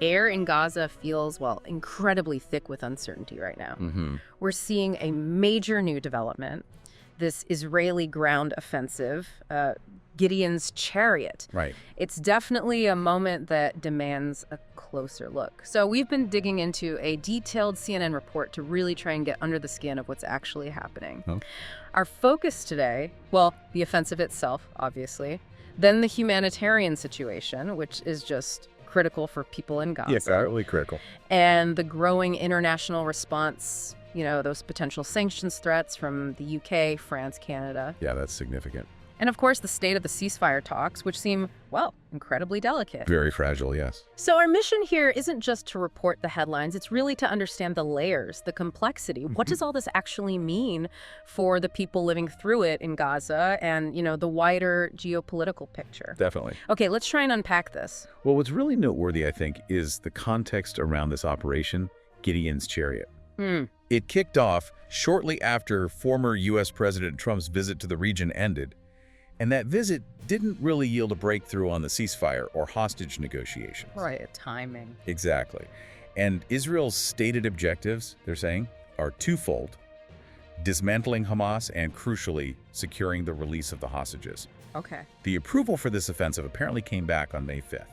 air in Gaza feels, well, incredibly thick with uncertainty right now. We're seeing a major new development, this Israeli ground offensive, Gideon's Chariot. Right. It's definitely a moment that demands a closer look. So we've been digging into a detailed CNN report to really try and get under the skin of what's actually happening. Our focus today, well, the offensive itself, obviously, then the humanitarian situation, which is just critical for people in Gaza. Yes, absolutely critical. And the growing international response, you know, those potential sanctions threats from the UK, France, Canada. Yeah, that's significant. And of course, the state of the ceasefire talks, which seem, well, incredibly delicate. Very fragile, yes. So our mission here isn't just to report the headlines, it's really to understand the layers, the complexity. What does all this actually mean for the people living through it in Gaza and, you know, the wider geopolitical picture? Definitely. Okay, let's try and unpack this. Well, what's really noteworthy, I think, is the context around this operation, Gideon's Chariot. It kicked off shortly after former U.S. President Trump's visit to the region ended, and that visit didn't really yield a breakthrough on the ceasefire or hostage negotiations. Right, timing. Exactly. And Israel's stated objectives, they're saying, are twofold: dismantling Hamas and, crucially, securing the release of the hostages. Okay. The approval for this offensive apparently came back on May 5th.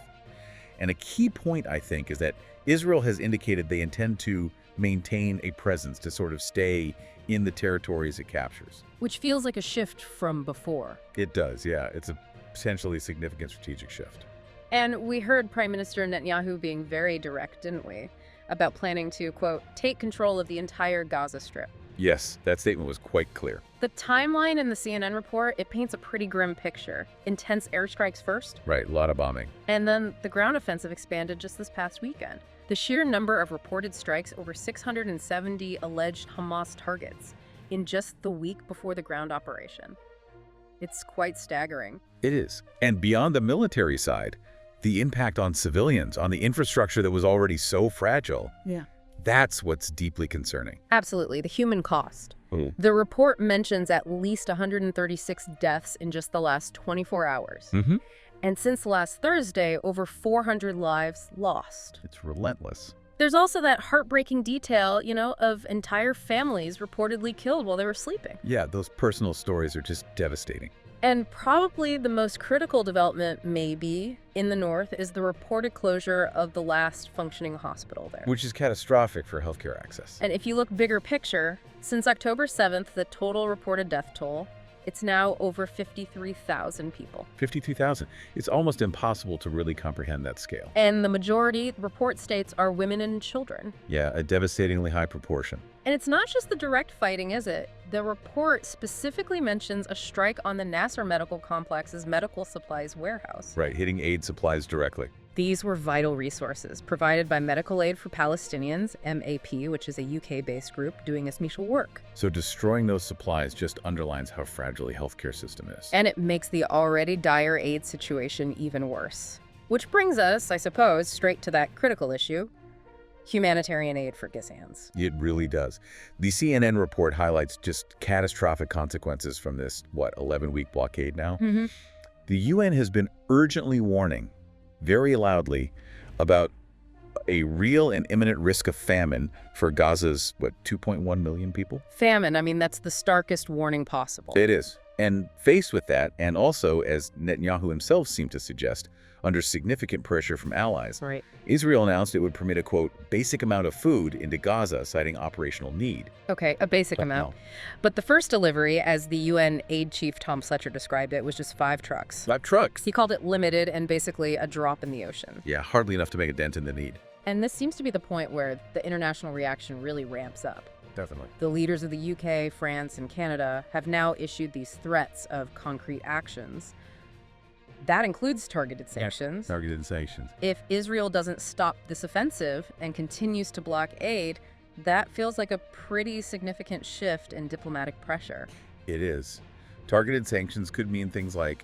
And a key point, I think, is that Israel has indicated they intend to maintain a presence, to sort of stay in the territories it captures. Which feels like a shift from before. It does, yeah. It's a potentially significant strategic shift. And we heard Prime Minister Netanyahu being very direct, didn't we, about planning to, quote, take control of the entire Gaza Strip. Yes, that statement was quite clear. The timeline in the CNN report, it paints a pretty grim picture. Intense airstrikes first. Right, a lot of bombing. And then the ground offensive expanded just this past weekend. The sheer number of reported strikes, over 670 alleged Hamas targets in just the week before the ground operation. It's quite staggering. It is. And beyond the military side, the impact on civilians, on the infrastructure that was already so fragile, that's what's deeply concerning. Absolutely, the human cost. The report mentions at least 136 deaths in just the last 24 hours. And since last Thursday, over 400 lives lost. It's relentless. There's also that heartbreaking detail, you know, of entire families reportedly killed while they were sleeping. Yeah, those personal stories are just devastating. And probably the most critical development, maybe, in the north is the reported closure of the last functioning hospital there. Which is catastrophic for healthcare access. And if you look bigger picture, since October 7th, the total reported death toll, it's now over 53,000 people. 52,000. It's almost impossible to really comprehend that scale. And the majority, the report states, are women and children. Yeah, a devastatingly high proportion. And it's not just the direct fighting, is it? The report specifically mentions a strike on the Nasser Medical Complex's medical supplies warehouse. Right, hitting aid supplies directly. These were vital resources provided by Medical Aid for Palestinians, MAP, which is a UK-based group doing essential work. So destroying those supplies just underlines how fragile the healthcare system is. And it makes the already dire aid situation even worse. Which brings us, I suppose, straight to that critical issue: humanitarian aid for Gazans. It really does. The CNN report highlights just catastrophic consequences from this, 11-week blockade now? The UN has been urgently warning, very loudly, about a real and imminent risk of famine for Gaza's, 2.1 million people? Famine, I mean, that's the starkest warning possible. It is. And faced with that, and also, as Netanyahu himself seemed to suggest, under significant pressure from allies, Right. Israel announced it would permit a, quote, basic amount of food into Gaza, citing operational need. Okay, a basic amount. But the first delivery, as the UN aid chief Tom Fletcher described it, was just 5 trucks. 5 trucks? He called it limited and basically a drop in the ocean. Yeah, hardly enough to make a dent in the need. And this seems to be the point where the international reaction really ramps up. Definitely. The leaders of the UK, France, and Canada have now issued these threats of concrete actions. That includes targeted sanctions. Targeted sanctions. If Israel doesn't stop this offensive and continues to block aid, that feels like a pretty significant shift in diplomatic pressure. It is. Targeted sanctions could mean things like,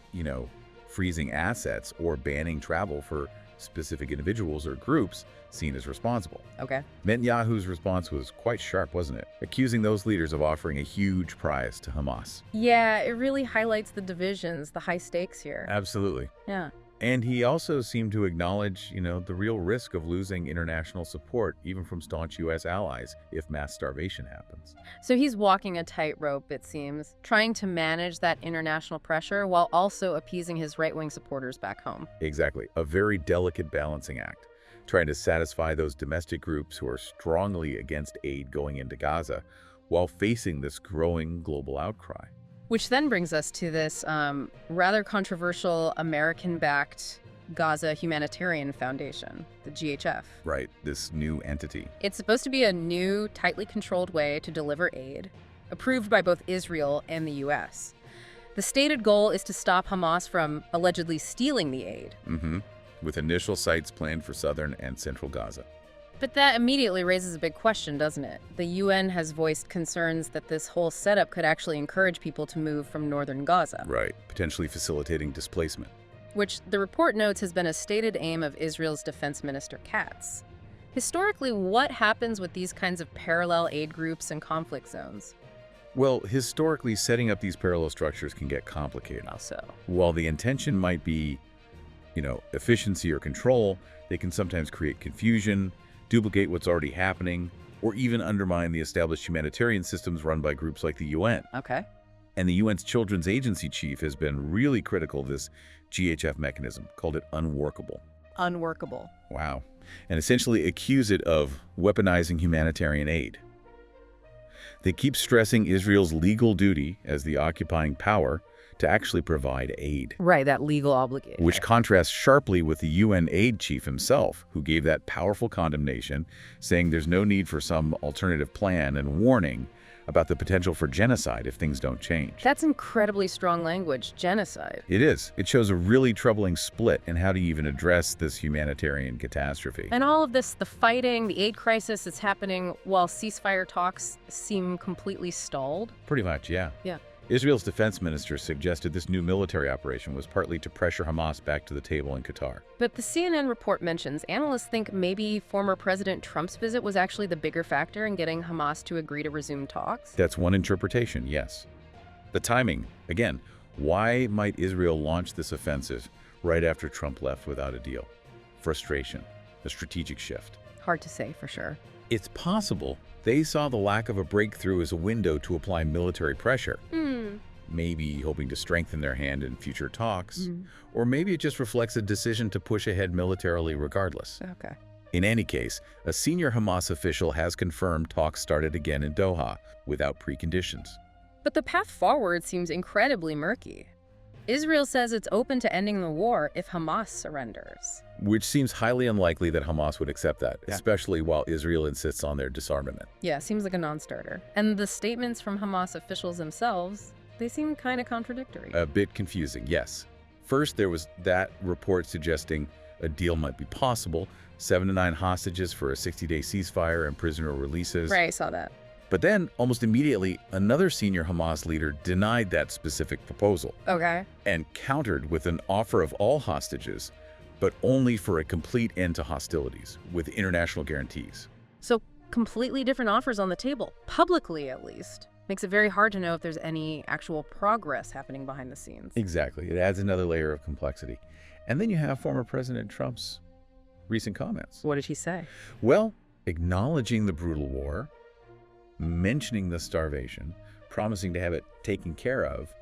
freezing assets or banning travel for specific individuals or groups seen as responsible. Okay. Netanyahu's response was quite sharp, wasn't it? Accusing those leaders of offering a huge prize to Hamas. Yeah, it really highlights the divisions, the high stakes here. Absolutely. Yeah. And he also seemed to acknowledge, the real risk of losing international support, even from staunch U.S. allies, if mass starvation happens. So he's walking a tightrope, it seems, trying to manage that international pressure while also appeasing his right-wing supporters back home. Exactly. A very delicate balancing act, trying to satisfy those domestic groups who are strongly against aid going into Gaza while facing this growing global outcry. Which then brings us to this rather controversial American-backed Gaza Humanitarian Foundation, the GHF. Right, this new entity. It's supposed to be a new, tightly controlled way to deliver aid, approved by both Israel and the U.S. The stated goal is to stop Hamas from allegedly stealing the aid. With initial sites planned for southern and central Gaza. But that immediately raises a big question, doesn't it? The UN has voiced concerns that this whole setup could actually encourage people to move from northern Gaza. Right, potentially facilitating displacement. Which the report notes has been a stated aim of Israel's Defense Minister Katz. Historically, what happens with these kinds of parallel aid groups and conflict zones? Well, historically, setting up these parallel structures can get complicated. Also, while the intention might be, efficiency or control, they can sometimes create confusion, duplicate what's already happening, or even undermine the established humanitarian systems run by groups like the UN. Okay. And the UN's Children's Agency chief has been really critical of this GHF mechanism, called it unworkable. Unworkable. Wow. And essentially accuse it of weaponizing humanitarian aid. They keep stressing Israel's legal duty as the occupying power to actually provide aid. Right, that legal obligation. Which contrasts sharply with the UN aid chief himself, who gave that powerful condemnation, saying there's no need for some alternative plan and warning about the potential for genocide if things don't change. That's incredibly strong language, genocide. It is. It shows a really troubling split in how to even address this humanitarian catastrophe. And all of this, the fighting, the aid crisis is happening while ceasefire talks seem completely stalled? Pretty much, yeah. Yeah. Israel's defense minister suggested this new military operation was partly to pressure Hamas back to the table in Qatar. But the CNN report mentions analysts think maybe former President Trump's visit was actually the bigger factor in getting Hamas to agree to resume talks? That's one interpretation, yes. The timing, again, why might Israel launch this offensive right after Trump left without a deal? Frustration, a strategic shift. Hard to say for sure. It's possible they saw the lack of a breakthrough as a window to apply military pressure. Maybe hoping to strengthen their hand in future talks, or maybe it just reflects a decision to push ahead militarily regardless. Okay. In any case, a senior Hamas official has confirmed talks started again in Doha without preconditions. But the path forward seems incredibly murky. Israel says it's open to ending the war if Hamas surrenders. Which seems highly unlikely that Hamas would accept that, especially while Israel insists on their disarmament. Yeah, seems like a non-starter. And the statements from Hamas officials themselves, they seem kind of contradictory. A bit confusing, yes. First, there was that report suggesting a deal might be possible, 7 to 9 hostages for a 60-day ceasefire and prisoner releases. Right, I saw that. But then, almost immediately, another senior Hamas leader denied that specific proposal. Okay. And countered with an offer of all hostages, but only for a complete end to hostilities, with international guarantees. So completely different offers on the table, publicly at least. Makes it very hard to know if there's any actual progress happening behind the scenes. Exactly. It adds another layer of complexity. And then you have former President Trump's recent comments. What did he say? Well, acknowledging the brutal war, mentioning the starvation, promising to have it taken care of.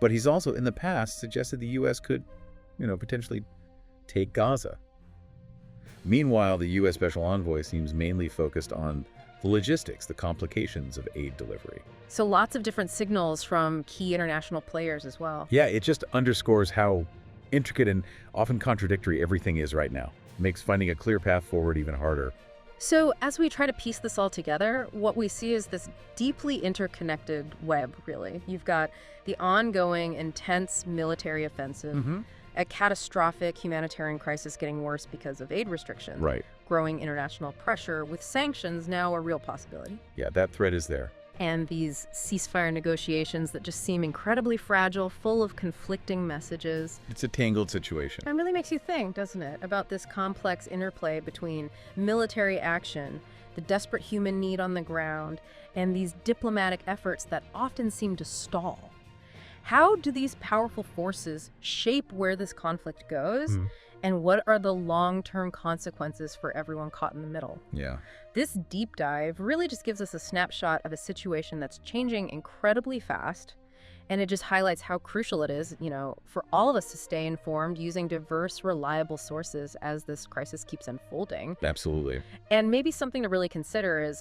But he's also, in the past, suggested the U.S. could, potentially take Gaza. Meanwhile, the U.S. Special Envoy seems mainly focused on the logistics, the complications of aid delivery. So lots of different signals from key international players as well. Yeah, it just underscores how intricate and often contradictory everything is right now. Makes finding a clear path forward even harder. So as we try to piece this all together, what we see is this deeply interconnected web, really. You've got the ongoing, intense military offensive, a catastrophic humanitarian crisis getting worse because of aid restrictions, right? Growing international pressure, with sanctions now a real possibility. Yeah, that threat is there. And these ceasefire negotiations that just seem incredibly fragile, full of conflicting messages. It's a tangled situation. It really makes you think, doesn't it, about this complex interplay between military action, the desperate human need on the ground, and these diplomatic efforts that often seem to stall. How do these powerful forces shape where this conflict goes? And what are the long-term consequences for everyone caught in the middle? Yeah. This deep dive really just gives us a snapshot of a situation that's changing incredibly fast. And it just highlights how crucial it is, for all of us to stay informed using diverse, reliable sources as this crisis keeps unfolding. Absolutely. And maybe something to really consider is,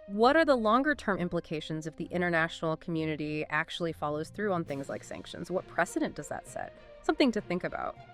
what are the longer-term implications if the international community actually follows through on things like sanctions? What precedent does that set? Something to think about.